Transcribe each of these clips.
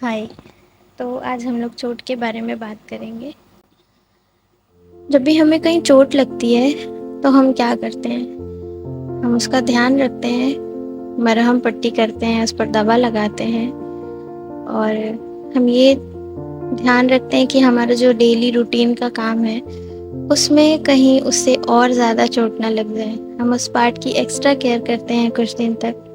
हाय। तो आज हम लोग चोट के बारे में बात करेंगे। जब भी हमें कहीं चोट लगती है तो हम क्या करते हैं? हम उसका ध्यान रखते हैं, मरहम पट्टी करते हैं, उस पर दवा लगाते हैं और हम ये ध्यान रखते हैं कि हमारा जो डेली रूटीन का काम है उसमें कहीं उससे और ज़्यादा चोट ना लग जाए। हम उस पार्ट की एक्स्ट्रा केयर करते हैं कुछ दिन तक।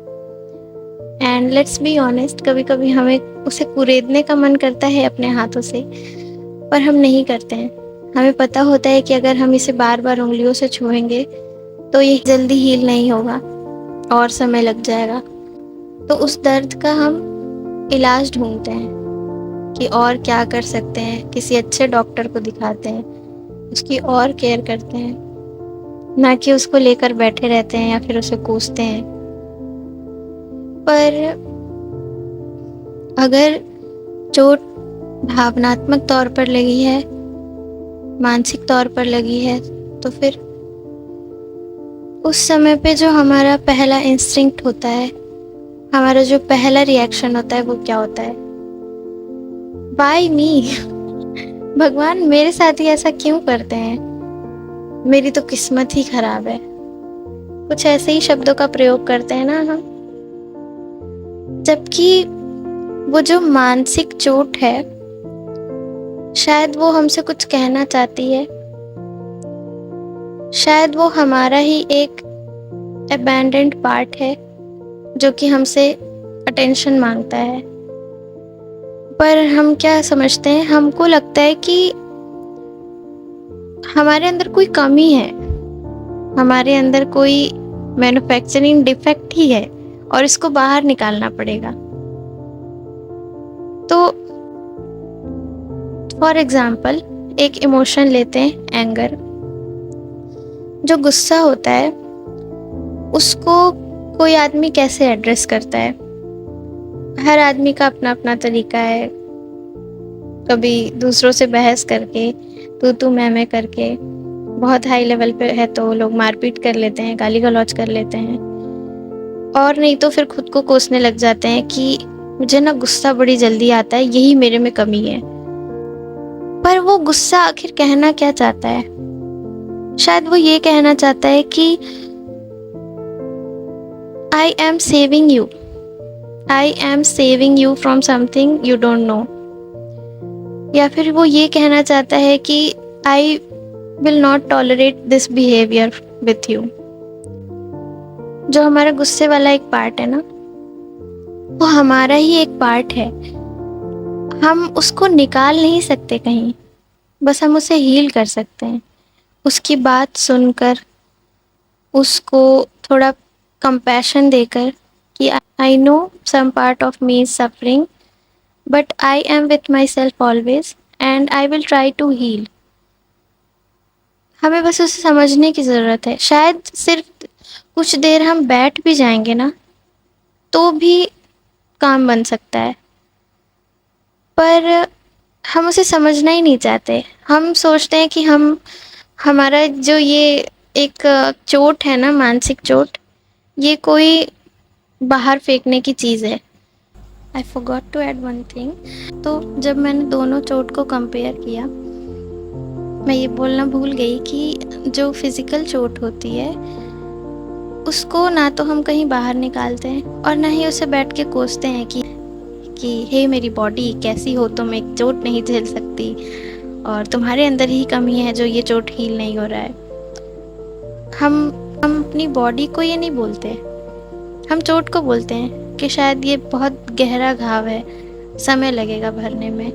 एंड लेट्स बी ऑनेस्ट, कभी कभी हमें उसे कुरेदने का मन करता है अपने हाथों से, पर हम नहीं करते हैं। हमें पता होता है कि अगर हम इसे बार बार उंगलियों से छुएंगे तो ये जल्दी हील नहीं होगा और समय लग जाएगा। तो उस दर्द का हम इलाज ढूंढते हैं कि और क्या कर सकते हैं। किसी अच्छे डॉक्टर को दिखाते हैं, उसकी और केयर करते हैं, ना कि उसको लेकर बैठे रहते हैं या फिर उसे कोसते हैं। पर अगर चोट भावनात्मक तौर पर लगी है, मानसिक तौर पर लगी है, तो फिर उस समय पे जो हमारा पहला इंस्टिंक्ट होता है, हमारा जो पहला रिएक्शन होता है, वो क्या होता है? Why me? भगवान मेरे साथ ही ऐसा क्यों करते हैं? मेरी तो किस्मत ही खराब है। कुछ ऐसे ही शब्दों का प्रयोग करते हैं ना हम। जबकि वो जो मानसिक चोट है, शायद वो हमसे कुछ कहना चाहती है। शायद वो हमारा ही एक अबैंडन्ड पार्ट है जो कि हमसे अटेंशन मांगता है। पर हम क्या समझते हैं, हमको लगता है कि हमारे अंदर कोई कमी है, हमारे अंदर कोई मैन्युफैक्चरिंग डिफेक्ट ही है और इसको बाहर निकालना पड़ेगा। तो फॉर एग्जाम्पल एक इमोशन लेते हैं, एंगर। जो गुस्सा होता है उसको कोई आदमी कैसे एड्रेस करता है? हर आदमी का अपना अपना तरीका है। कभी दूसरों से बहस करके, तू मैं करके, बहुत हाई लेवल पे है तो लोग मारपीट कर लेते हैं, गाली गलौज कर लेते हैं, और नहीं तो फिर खुद को कोसने लग जाते हैं कि मुझे ना गुस्सा बड़ी जल्दी आता है, यही मेरे में कमी है। पर वो गुस्सा आखिर कहना क्या चाहता है? शायद वो ये कहना चाहता है कि I am saving you, I am saving you from something you don't know. या फिर वो ये कहना चाहता है कि I will not tolerate this behaviour with you. जो हमारा गुस्से वाला एक पार्ट है ना, वो हमारा ही एक पार्ट है। हम उसको निकाल नहीं सकते कहीं, बस हम उसे हील कर सकते हैं। उसकी बात सुनकर, उसको थोड़ा कंपैशन देकर कि I know some part of me is suffering, but I am with my self always and I will try to heal. हमें बस उसे समझने की ज़रूरत है। शायद सिर्फ कुछ देर हम बैठ भी जाएंगे ना तो भी काम बन सकता है। पर हम उसे समझना ही नहीं चाहते। हम सोचते हैं कि हमारा जो ये एक चोट है ना, मानसिक चोट, ये कोई बाहर फेंकने की चीज़ है। I forgot to add one thing. तो जब मैंने दोनों चोट को कंपेयर किया, मैं ये बोलना भूल गई कि जो फिज़िकल चोट होती है उसको ना तो हम कहीं बाहर निकालते हैं और ना ही उसे बैठ के कोसते हैं कि हे मेरी बॉडी कैसी हो, तुम एक चोट नहीं झेल सकती और तुम्हारे अंदर ही कमी है जो ये चोट हील नहीं हो रहा है। हम अपनी बॉडी को ये नहीं बोलते, हम चोट को बोलते हैं कि शायद ये बहुत गहरा घाव है, समय लगेगा भरने में।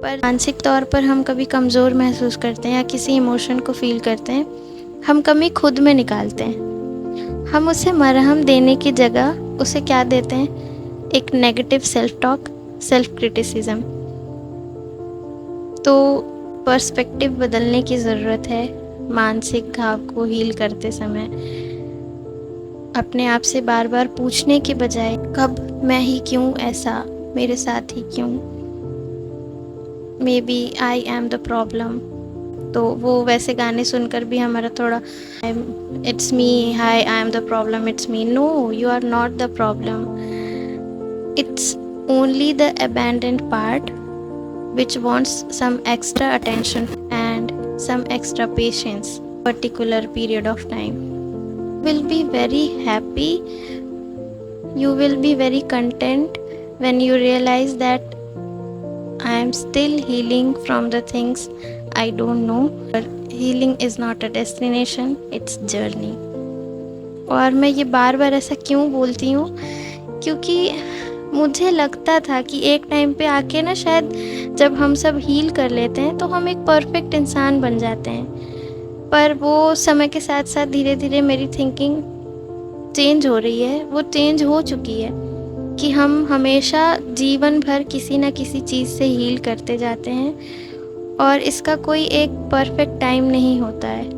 पर मानसिक तौर पर हम कभी कमज़ोर महसूस करते हैं या किसी इमोशन को फील करते हैं, हम कमी खुद में निकालते हैं। हम उसे मरहम देने की जगह उसे क्या देते हैं? एक negative self talk, self criticism. तो पर्सपेक्टिव बदलने की ज़रूरत है मानसिक घाव को हील करते समय। अपने आप से बार बार पूछने के बजाय, कब मैं ही क्यों ऐसा, मेरे साथ ही क्यों, maybe I am the problem. तो वो वैसे गाने सुनकर भी हमारा थोड़ा it's me, hi I am the problem, it's me, no you are not the problem. It's only the abandoned part which wants some extra attention and some extra patience particular period of time. Will be very happy, you will be very content when you realize that I am still healing from the things I don't know. But healing is not a destination, it's journey. और मैं ये बार बार ऐसा क्यों बोलती हूँ, क्योंकि मुझे लगता था कि एक टाइम पे आके ना शायद जब हम सब हील कर लेते हैं तो हम एक परफेक्ट इंसान बन जाते हैं। पर वो समय के साथ साथ धीरे धीरे मेरी थिंकिंग चेंज हो रही है, वो चेंज हो चुकी है कि हम हमेशा जीवन भर किसी ना किसी चीज़ से हील करते जाते हैं और इसका कोई एक परफेक्ट टाइम नहीं होता है।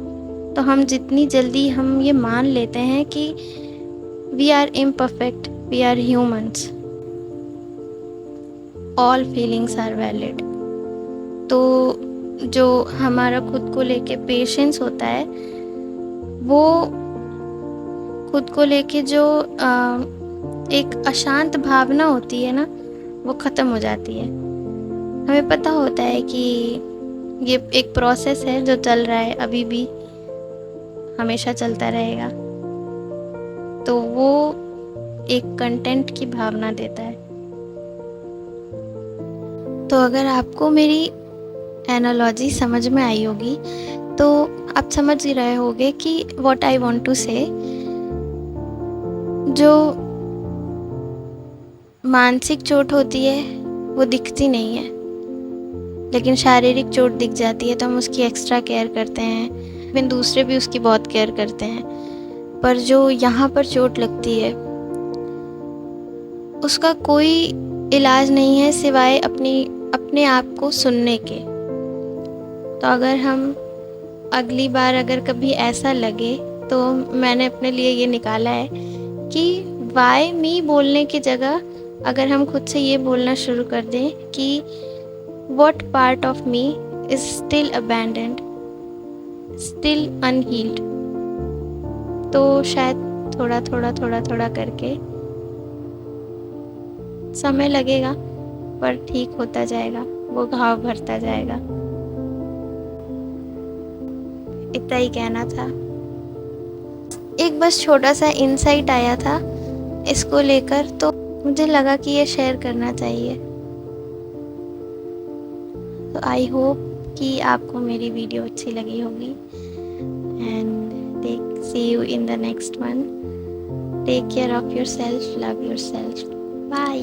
तो हम जितनी जल्दी हम ये मान लेते हैं कि we are imperfect, we are humans, all feelings are valid, तो जो हमारा खुद को लेके पेशेंस होता है, वो खुद को लेके जो एक अशांत भावना होती है ना, वो ख़त्म हो जाती है। हमें पता होता है कि ये एक प्रोसेस है जो चल रहा है, अभी भी हमेशा चलता रहेगा, तो वो एक कंटेंट की भावना देता है। तो अगर आपको मेरी एनालॉजी समझ में आई होगी तो आप समझ ही रहे होगे कि व्हाट आई वांट टू से। जो मानसिक चोट होती है वो दिखती नहीं है, लेकिन शारीरिक चोट दिख जाती है तो हम उसकी एक्स्ट्रा केयर करते हैं, फिर दूसरे भी उसकी बहुत केयर करते हैं। पर जो यहाँ पर चोट लगती है उसका कोई इलाज नहीं है सिवाय अपने आप को सुनने के। तो अगर हम अगली बार अगर कभी ऐसा लगे तो मैंने अपने लिए ये निकाला है कि वाई मी बोलने की जगह अगर हम खुद से ये बोलना शुरू कर दें कि what part of me is still abandoned, still unhealed, तो शायद थोड़ा थोड़ा करके समय लगेगा पर ठीक होता जाएगा, वो घाव भरता जाएगा। इतना ही कहना था। एक बस छोटा सा इंसाइट आया था इसको लेकर, तो मुझे लगा कि ये शेयर करना चाहिए। तो आई होप कि आपको मेरी वीडियो अच्छी लगी होगी and see you in the next one. Take care of your self, love your self, bye.